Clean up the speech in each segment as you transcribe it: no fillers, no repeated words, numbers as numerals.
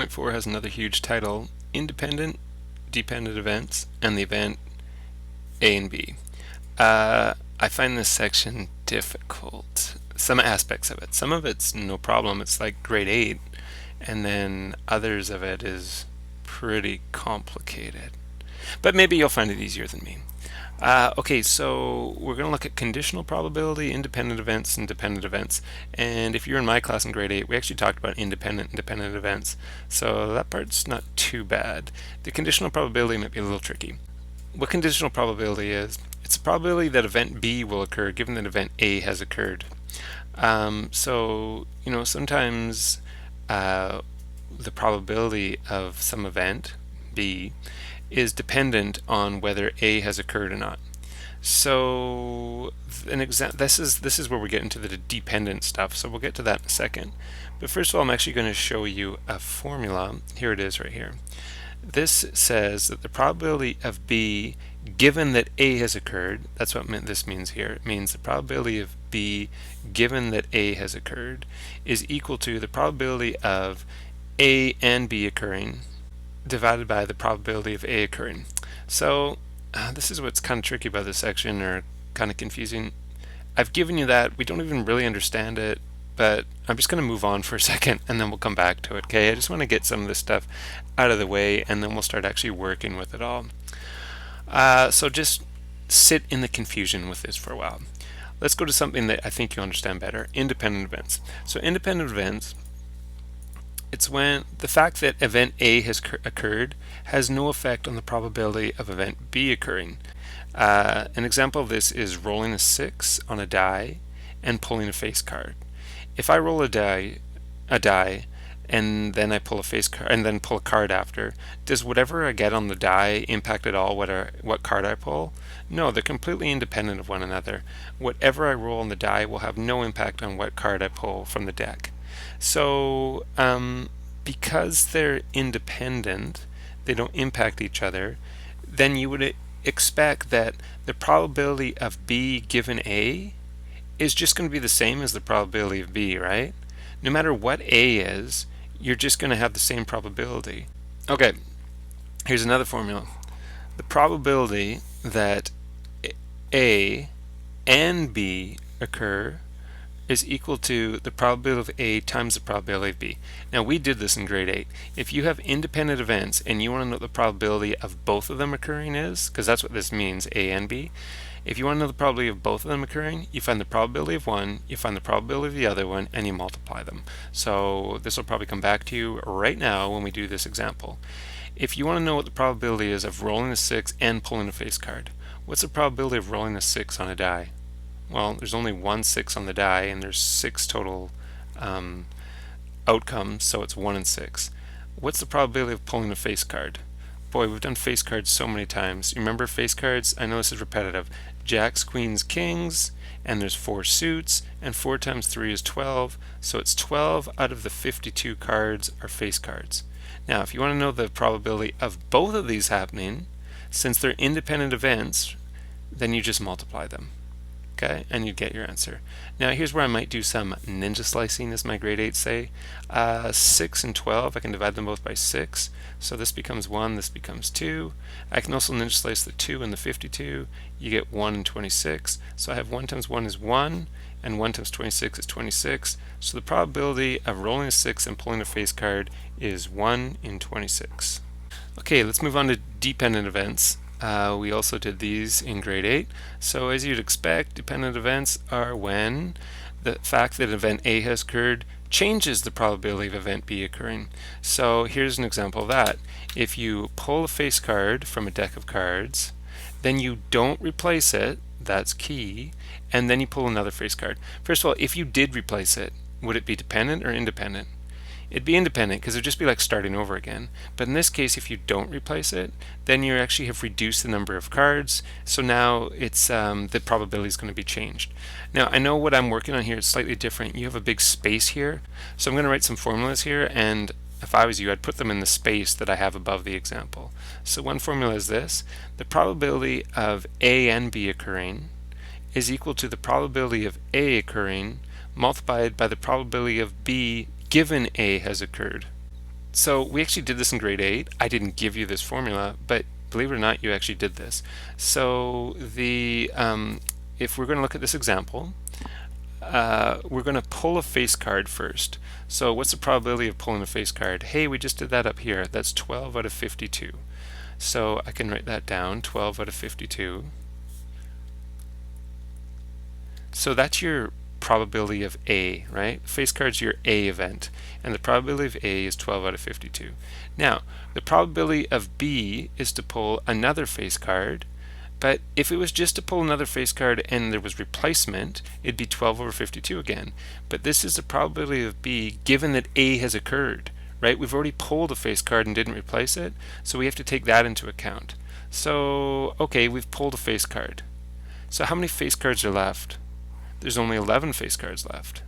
4.4 has another huge title, Independent Dependent Events and the event A and B. I find this section difficult. Some aspects of it. Some of it's no problem. It's like grade 8. And then others of it is pretty complicated. But maybe you'll find it easier than me. Okay, so we're going to look at conditional probability, independent events, and dependent events. And if you're in my class in grade 8, we actually talked about independent and dependent events. So that part's not too bad. The conditional probability might be a little tricky. What conditional probability is, it's a probability that event B will occur given that event A has occurred. So, sometimes the probability of some event, B, is dependent on whether A has occurred or not. So this is where we get into the dependent stuff, so we'll get to that in a second. But first of all, I'm actually going to show you a formula. Here it is right here. This says that the probability of B given that A has occurred, that's what this means here. It means the probability of B given that A has occurred is equal to the probability of A and B occurring divided by the probability of A occurring. So this is what's kind of tricky about this section, or kind of confusing. I've given you that. We don't even really understand it, but I'm just going to move on for a second and then we'll come back to it. Okay, I just want to get some of this stuff out of the way and then we'll start actually working with it all. So just sit in the confusion with this for a while. Let's go to something that I think you understand better, independent events. So independent events, it's when the fact that event A has occurred has no effect on the probability of event B occurring. An example of this is rolling a 6 on a die and pulling a face card. If I roll a die and then I pull a face card and then pull a card after, does whatever I get on the die impact at all what card I pull? No, they're completely independent of one another. Whatever I roll on the die will have no impact on what card I pull from the deck. So because they're independent, they don't impact each other, then you would expect that the probability of B given A is just going to be the same as the probability of B, right? No matter what A is, you're just going to have the same probability. Okay, here's another formula. The probability that A and B occur is equal to the probability of A times the probability of B. Now we did this in grade 8. If you have independent events and you want to know what the probability of both of them occurring is, because that's what this means, A and B, if you want to know the probability of both of them occurring, you find the probability of one, you find the probability of the other one, and you multiply them. So this will probably come back to you right now when we do this example. If you want to know what the probability is of rolling a 6 and pulling a face card, what's the probability of rolling a 6 on a die? Well, there's only one 6 on the die, and there's 6 total outcomes, so it's 1 in 6. What's the probability of pulling a face card? Boy, we've done face cards so many times. You remember face cards? I know this is repetitive. Jacks, queens, kings, and there's 4 suits, and 4 times 3 is 12, so it's 12 out of the 52 cards are face cards. Now, if you want to know the probability of both of these happening, since they're independent events, then you just multiply them. Okay, and you get your answer. Now here's where I might do some ninja slicing, as my grade 8 say. 6 and 12, I can divide them both by 6. So this becomes 1, this becomes 2. I can also ninja slice the 2 and the 52. You get 1 and 26. So I have 1 times 1 is 1, and 1 times 26 is 26. So the probability of rolling a 6 and pulling a face card is 1 in 26. Okay, let's move on to dependent events. We also did these in grade 8. So as you'd expect, dependent events are when the fact that event A has occurred changes the probability of event B occurring. So here's an example of that. If you pull a face card from a deck of cards, then you don't replace it, that's key, and then you pull another face card. First of all, if you did replace it, would it be dependent or independent? It'd be independent because it'd just be like starting over again. But in this case, if you don't replace it, then you actually have reduced the number of cards. So now it's the probability is going to be changed. Now I know what I'm working on here is slightly different. You have a big space here, so I'm going to write some formulas here, and if I was you, I'd put them in the space that I have above the example. So one formula is this: the probability of A and B occurring is equal to the probability of A occurring multiplied by the probability of B given A has occurred. So we actually did this in grade 8. I didn't give you this formula, but believe it or not, you actually did this. So if we're going to look at this example, we're going to pull a face card first. So what's the probability of pulling a face card? Hey, we just did that up here. That's 12 out of 52. So I can write that down, 12 out of 52. So that's your probability of A, right? Face card's your A event, and the probability of A is 12 out of 52. Now, the probability of B is to pull another face card, but if it was just to pull another face card and there was replacement, it'd be 12 over 52 again. But this is the probability of B given that A has occurred, right? We've already pulled a face card and didn't replace it, so we have to take that into account. So, okay, we've pulled a face card. So how many face cards are left? There's only 11 face cards left.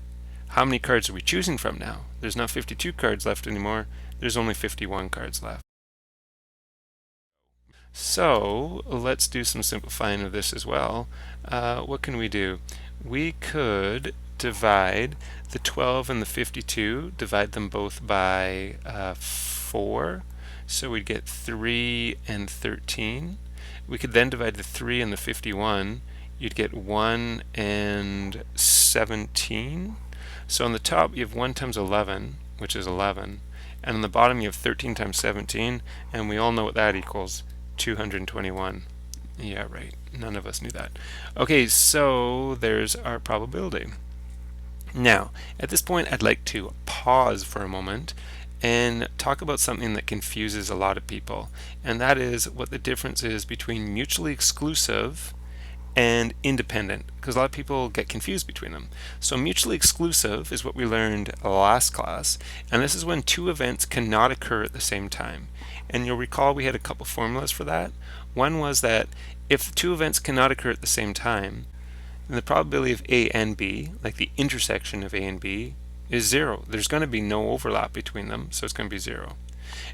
How many cards are we choosing from now? There's not 52 cards left anymore. There's only 51 cards left. So let's do some simplifying of this as well. What can we do? We could divide the 12 and the 52, divide them both by 4. So we'd get 3 and 13. We could then divide the 3 and the 51. You'd get 1 and 17. So on the top you have 1 times 11, which is 11. And on the bottom you have 13 times 17, and we all know what that equals. 221. Yeah, right. None of us knew that. Okay, so there's our probability. Now, at this point, I'd like to pause for a moment and talk about something that confuses a lot of people, and that is what the difference is between mutually exclusive and independent, because a lot of people get confused between them. So mutually exclusive is what we learned last class, and this is when two events cannot occur at the same time. And you'll recall we had a couple formulas for that. One was that if two events cannot occur at the same time, then the probability of A and B, like the intersection of A and B, is 0. There's going to be no overlap between them, so it's going to be 0.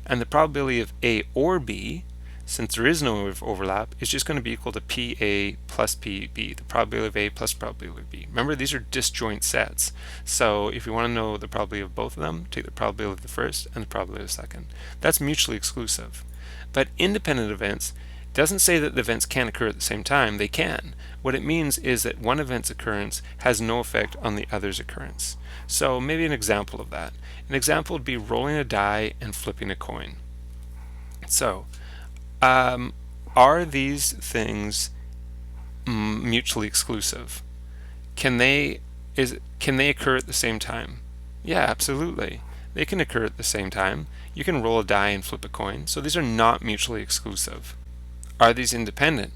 And the probability of A or B, since there is no overlap, is just going to be equal to PA plus PB, the probability of A plus probability of B. Remember, these are disjoint sets. So if you want to know the probability of both of them, take the probability of the first and the probability of the second. That's mutually exclusive. But independent events doesn't say that the events can't occur at the same time. They can. What it means is that one event's occurrence has no effect on the other's occurrence. So maybe an example of that. An example would be rolling a die and flipping a coin. So are these things mutually exclusive? Can they occur at the same time? Yeah, absolutely. They can occur at the same time. You can roll a die and flip a coin. So these are not mutually exclusive. Are these independent?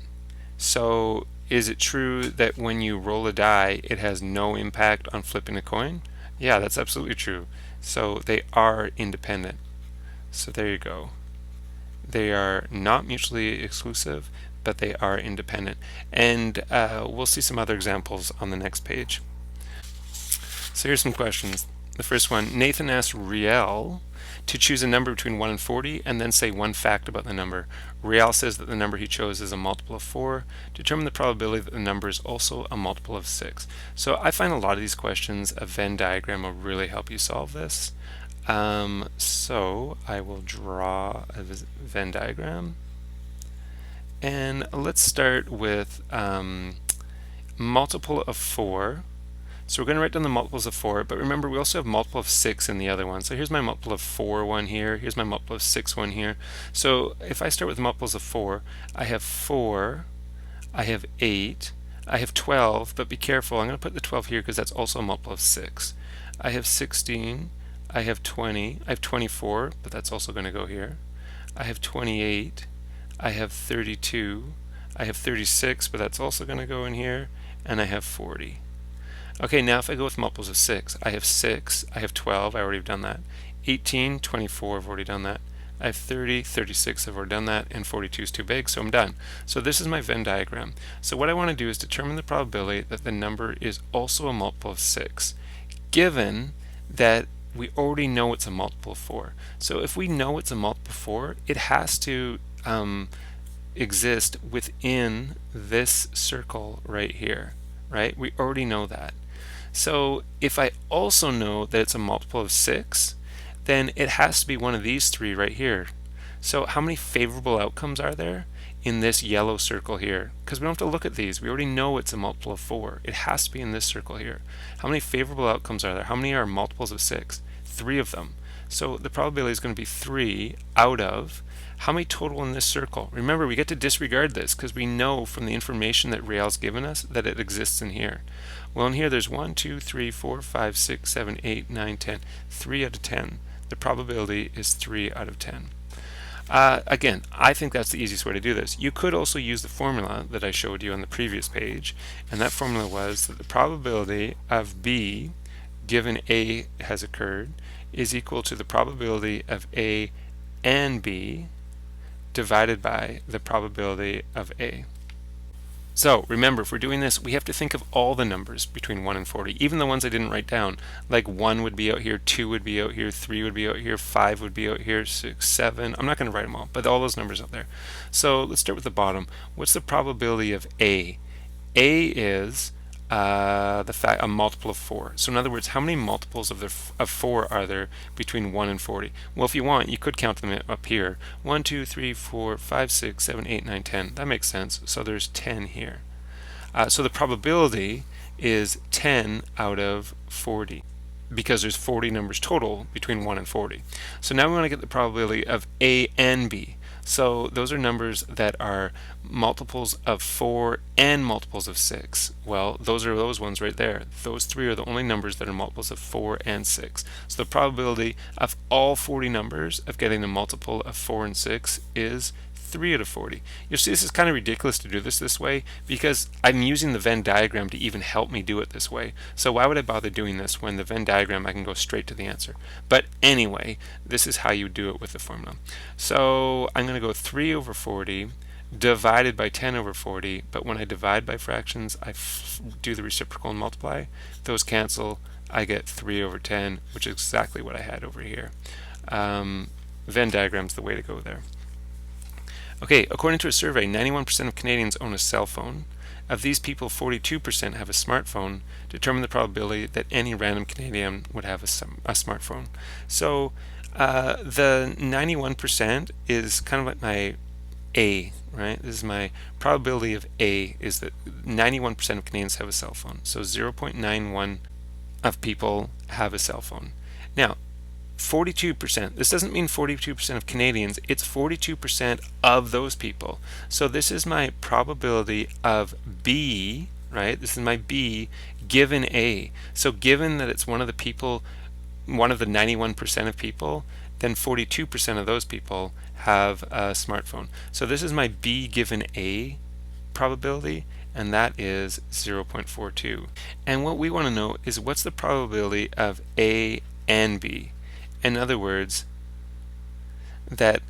So is it true that when you roll a die, it has no impact on flipping a coin? Yeah, that's absolutely true. So they are independent. So there you go. They are not mutually exclusive, but they are independent. And we'll see some other examples on the next page. So here's some questions. The first one, Nathan asked Riel to choose a number between 1 and 40 and then say one fact about the number. Riel says that the number he chose is a multiple of 4. Determine the probability that the number is also a multiple of 6. So I find a lot of these questions, a Venn diagram will really help you solve this. So I will draw a Venn diagram, and let's start with multiple of 4. So we're going to write down the multiples of 4, but remember we also have multiple of 6 in the other one. So here's my multiple of 4 one here, here's my multiple of 6 one here. So if I start with multiples of 4, I have 4, I have 8, I have 12, but be careful, I'm going to put the 12 here because that's also a multiple of 6. I have 16, I have 20, I have 24, but that's also going to go here. I have 28, I have 32, I have 36, but that's also going to go in here, and I have 40. Okay, now if I go with multiples of 6, I have 6, I have 12, I already have done that. 18, 24, I've already done that. I have 30, 36, I've already done that, and 42 is too big, so I'm done. So this is my Venn diagram. So what I want to do is determine the probability that the number is also a multiple of 6, given that we already know it's a multiple of 4. So if we know it's a multiple of 4, it has to exist within this circle right here, right? We already know that. So if I also know that it's a multiple of 6, then it has to be one of these three right here. So how many favorable outcomes are there in this yellow circle here? Because we don't have to look at these. We already know it's a multiple of 4. It has to be in this circle here. How many favorable outcomes are there? How many are multiples of 6? 3 of them. So the probability is going to be 3 out of how many total in this circle? Remember, we get to disregard this because we know from the information that Rael's given us that it exists in here. Well, in here there's 1, 2, 3, 4, 5, 6, 7, 8, 9, 10. 3 out of 10. The probability is 3 out of 10. Again, I think that's the easiest way to do this. You could also use the formula that I showed you on the previous page, and that formula was that the probability of B given A has occurred is equal to the probability of A and B divided by the probability of A. So remember, if we're doing this, we have to think of all the numbers between 1 and 40, even the ones I didn't write down. Like 1 would be out here, 2 would be out here, 3 would be out here, 5 would be out here, 6, 7. I'm not going to write them all, but all those numbers out there. So let's start with the bottom. What's the probability of A? A is a multiple of 4. So in other words, how many multiples of 4 are there between 1 and 40? Well, if you want, you could count them up here. 1, 2, 3, 4, 5, 6, 7, 8, 9, 10. That makes sense. So there's 10 here. So the probability is 10 out of 40 because there's 40 numbers total between 1 and 40. So now we want to get the probability of A and B. So those are numbers that are multiples of 4 and multiples of 6. Well, those are those ones right there. Those three are the only numbers that are multiples of 4 and 6. So the probability of all 40 numbers of getting a multiple of 4 and 6 is 3 out of 40. You'll see this is kind of ridiculous to do this way because I'm using the Venn diagram to even help me do it this way. So why would I bother doing this when the Venn diagram I can go straight to the answer? But anyway, this is how you do it with the formula. So I'm going to go 3 over 40 divided by 10 over 40, but when I divide by fractions, I do the reciprocal and multiply. Those cancel. I get 3 over 10, which is exactly what I had over here. Venn diagram's the way to go there. Okay, according to a survey, 91% of Canadians own a cell phone. Of these people, 42% have a smartphone. Determine the probability that any random Canadian would have a smartphone. So the 91% is kind of like my A, right? This is my probability of A, is that 91% of Canadians have a cell phone. So 0.91 of people have a cell phone. Now, 42%. This doesn't mean 42% of Canadians. It's 42% of those people. So this is my probability of B, right? This is my B given A. So given that it's one of the people, one of the 91% of people, then 42% of those people have a smartphone. So this is my B given A probability, and that is 0.42. And what we want to know is what's the probability of A and B? In other words, that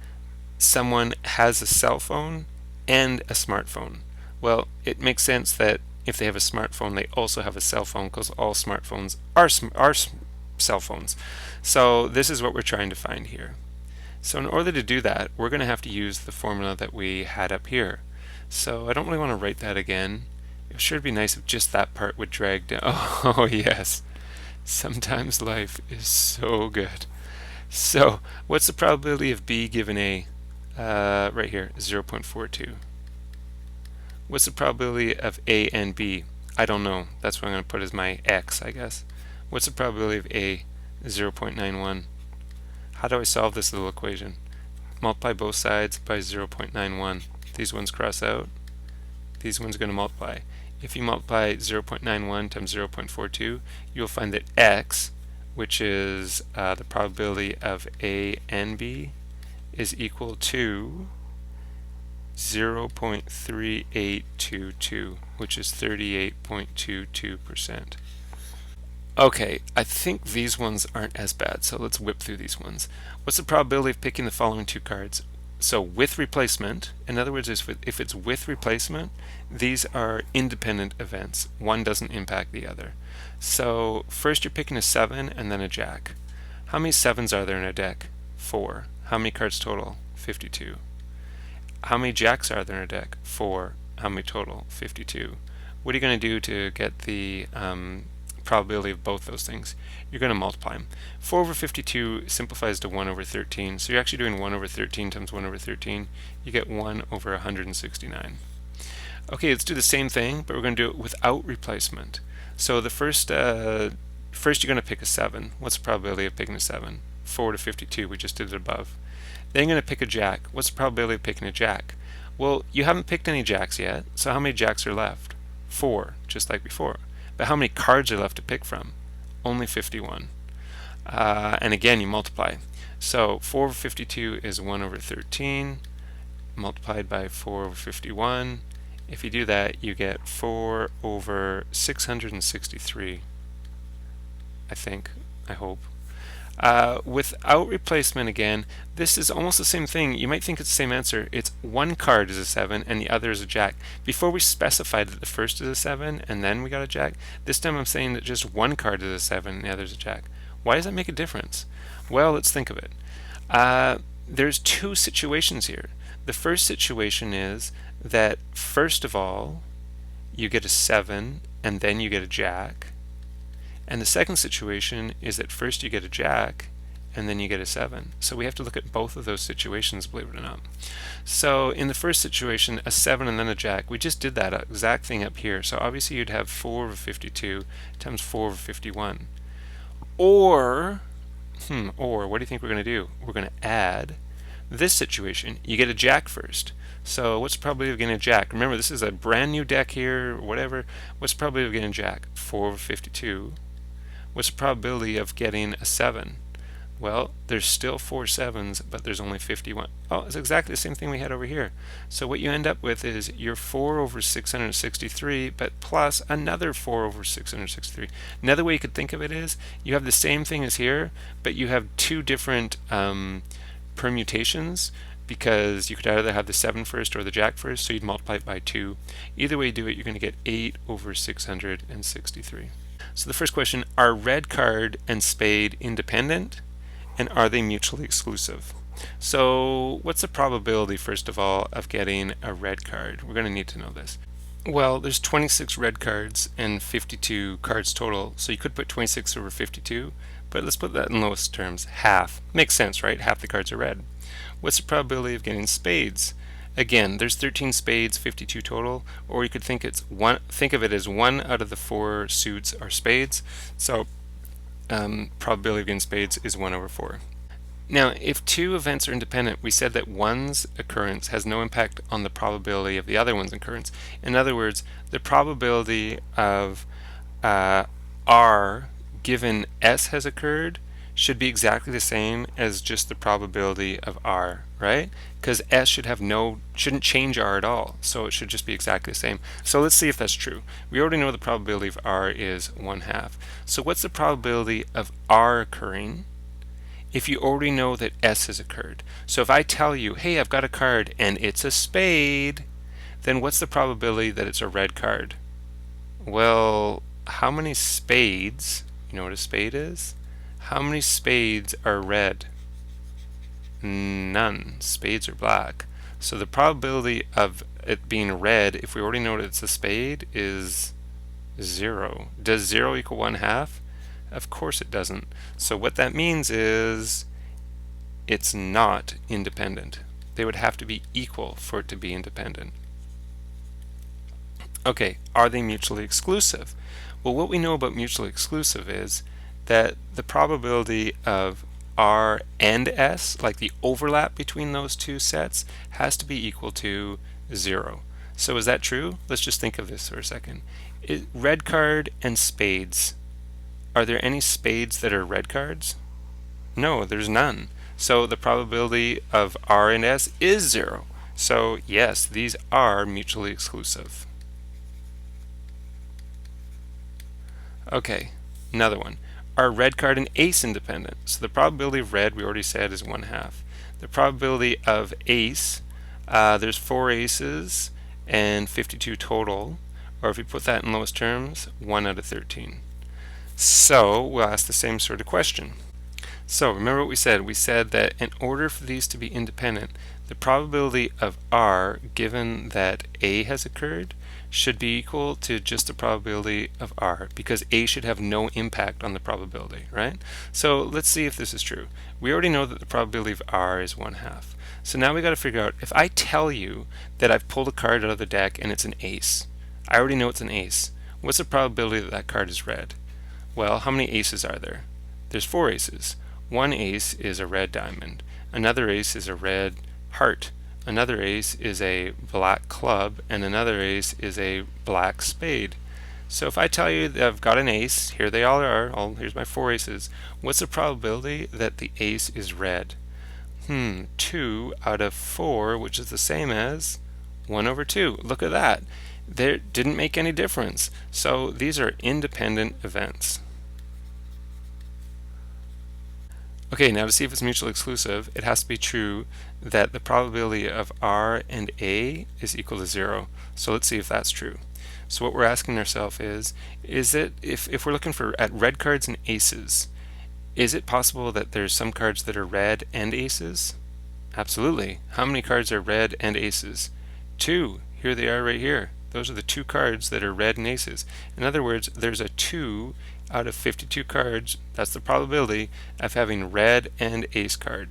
someone has a cell phone and a smartphone. Well, it makes sense that if they have a smartphone, they also have a cell phone because all smartphones are cell phones. So this is what we're trying to find here. So in order to do that, we're going to have to use the formula that we had up here. So I don't really want to write that again. It sure would be nice if just that part would drag down. Oh yes, sometimes life is so good. So what's the probability of B given A? Right here, 0.42. What's the probability of A and B? I don't know. That's what I'm going to put as my X, I guess. What's the probability of A? 0.91. How do I solve this little equation? Multiply both sides by 0.91. These ones cross out. These ones are going to multiply. If you multiply 0.91 times 0.42, you'll find that X, which is the probability of A and B, is equal to 0.3822, which is 38.22%. Okay, I think these ones aren't as bad, so let's whip through these ones. What's the probability of picking the following two cards? So with replacement, in other words, if it's with replacement, these are independent events. One doesn't impact the other. So first you're picking a 7 and then a jack. How many 7s are there in a deck? 4. How many cards total? 52. How many jacks are there in a deck? 4. How many total? 52. What are you going to do to get the probability of both those things, you're going to multiply them. 4 over 52 simplifies to 1 over 13, so you're actually doing 1 over 13 times 1 over 13. You get 1 over 169. Okay, let's do the same thing, but we're going to do it without replacement. So the first you're going to pick a 7. What's the probability of picking a 7? 4 to 52, we just did it above. Then you're going to pick a jack. What's the probability of picking a jack? Well, you haven't picked any jacks yet, so how many jacks are left? 4, just like before. But how many cards are left to pick from? Only 51. And again, you multiply. So 4 over 52 is 1 over 13, multiplied by 4 over 51. If you do that, you get 4 over 663, I hope. Without replacement again, this is almost the same thing. You might think it's the same answer. It's one card is a 7 and the other is a jack. Before we specified that the first is a 7 and then we got a jack, this time I'm saying that just one card is a 7 and the other is a jack. Why does that make a difference? Well, let's think of it. There's two situations here. The first situation is that first of all, you get a 7 and then you get a jack. And the second situation is that first you get a jack and then you get a 7. So we have to look at both of those situations, believe it or not. So in the first situation, a 7 and then a jack, we just did that exact thing up here. So obviously you'd have 4 over 52 times 4 over 51. Or what do you think we're going to do? We're going to add this situation. You get a jack first. So what's the probability of getting a jack? Remember, this is a brand new deck here, or whatever. What's the probability of getting a jack? 4 over 52. What's the probability of getting a 7? Well, there's still 4 7s, but there's only 51. Oh, it's exactly the same thing we had over here. So what you end up with is your 4 over 663, but plus another 4 over 663. Another way you could think of it is you have the same thing as here, but you have two different permutations, because you could either have the 7 first or the jack first, so you'd multiply it by 2. Either way you do it, you're going to get 8 over 663. So the first question, are red card and spade independent, and are they mutually exclusive? So what's the probability, first of all, of getting a red card? We're going to need to know this. Well, there's 26 red cards and 52 cards total, so you could put 26 over 52, but let's put that in lowest terms, half. Makes sense, right? Half the cards are red. What's the probability of getting spades? Again, there's 13 spades, 52 total, or you could think of it as 1 out of the 4 suits are spades. So probability of getting spades is 1 over 4. Now, if two events are independent, we said that one's occurrence has no impact on the probability of the other one's occurrence. In other words, the probability of R given S has occurred should be exactly the same as just the probability of R, right? Because S shouldn't change R at all, so it should just be exactly the same. So let's see if that's true. We already know the probability of R is 1/2. So what's the probability of R occurring if you already know that S has occurred? So if I tell you, hey, I've got a card and it's a spade, then what's the probability that it's a red card? Well, how many spades, you know what a spade is? How many spades are red? None. Spades are black. So the probability of it being red, if we already know that it's a spade, is 0. Does 0 equal 1/2? Of course it doesn't. So what that means is it's not independent. They would have to be equal for it to be independent. Okay, are they mutually exclusive? Well, what we know about mutually exclusive is that the probability of R and S, like the overlap between those two sets, has to be equal to 0. So is that true? Let's just think of this for a second. Red card and spades. Are there any spades that are red cards? No, there's none. So the probability of R and S is 0. So yes, these are mutually exclusive. Okay, another one. Are red card and ace independent? So the probability of red, we already said, is 1/2. The probability of ace, there's 4 aces and 52 total, or if you put that in lowest terms, 1 out of 13. So we'll ask the same sort of question. So remember what we said. We said that in order for these to be independent, the probability of R, given that A has occurred, should be equal to just the probability of R, because A should have no impact on the probability, right? So let's see if this is true. We already know that the probability of R is 1/2. So now we got to figure out, if I tell you that I've pulled a card out of the deck and it's an ace, I already know it's an ace. What's the probability that that card is red? Well, how many aces are there? There's 4 aces. One ace is a red diamond. Another ace is a red heart. Another ace is a black club, and another ace is a black spade. So if I tell you that I've got an ace, here they all are, here's my 4 aces, what's the probability that the ace is red? 2 out of 4, which is the same as 1/2. Look at that. There didn't make any difference. So these are independent events. Okay, now to see if it's mutually exclusive, it has to be true that the probability of R and A is equal to 0. So let's see if that's true. So what we're asking ourselves is it, if we're looking at red cards and aces, is it possible that there's some cards that are red and aces? Absolutely. How many cards are red and aces? 2. Here they are right here. Those are the 2 cards that are red and aces. In other words, there's a 2 out of 52 cards, that's the probability of having red and ace card.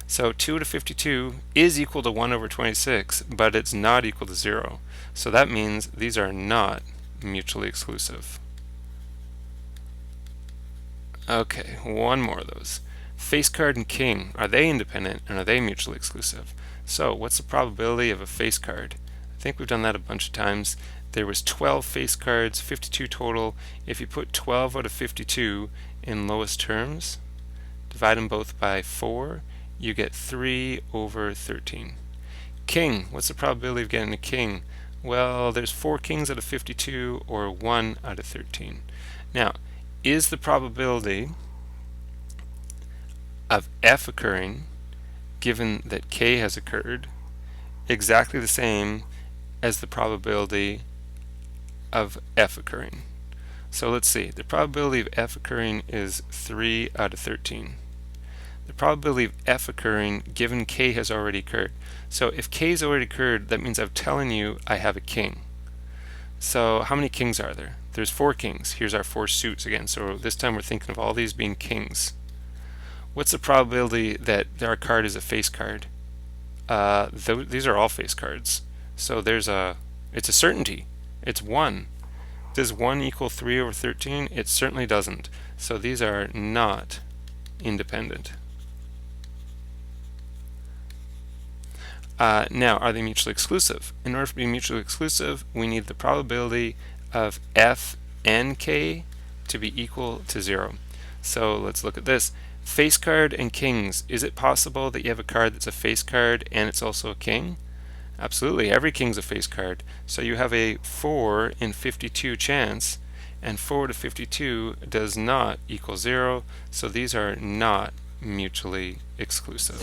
So 2 out of 52 is equal to 1/26, but it's not equal to 0. So that means these are not mutually exclusive. Okay, one more of those. Face card and king, are they independent and are they mutually exclusive? So what's the probability of a face card? I think we've done that a bunch of times. There was 12 face cards, 52 total. If you put 12 out of 52 in lowest terms, divide them both by 4, you get 3/13. King, what's the probability of getting a king? Well, there's 4 kings out of 52, or 1 out of 13. Now, is the probability of F occurring, given that K has occurred, exactly the same as the probability of F occurring? So let's see, the probability of F occurring is 3 out of 13. The probability of F occurring given K has already occurred. So if K has already occurred, that means I'm telling you I have a king. So how many kings are there? There's 4 kings. Here's our 4 suits again. So this time we're thinking of all these being kings. What's the probability that our card is a face card? These are all face cards. So it's a certainty. It's 1. Does 1 equal 3/13? It certainly doesn't. So these are not independent. Now, are they mutually exclusive? In order to be mutually exclusive, we need the probability of F and K to be equal to 0. So let's look at this. Face card and kings. Is it possible that you have a card that's a face card and it's also a king? Absolutely. Every king's a face card. So you have a 4 in 52 chance, and 4 to 52 does not equal 0. So these are not mutually exclusive.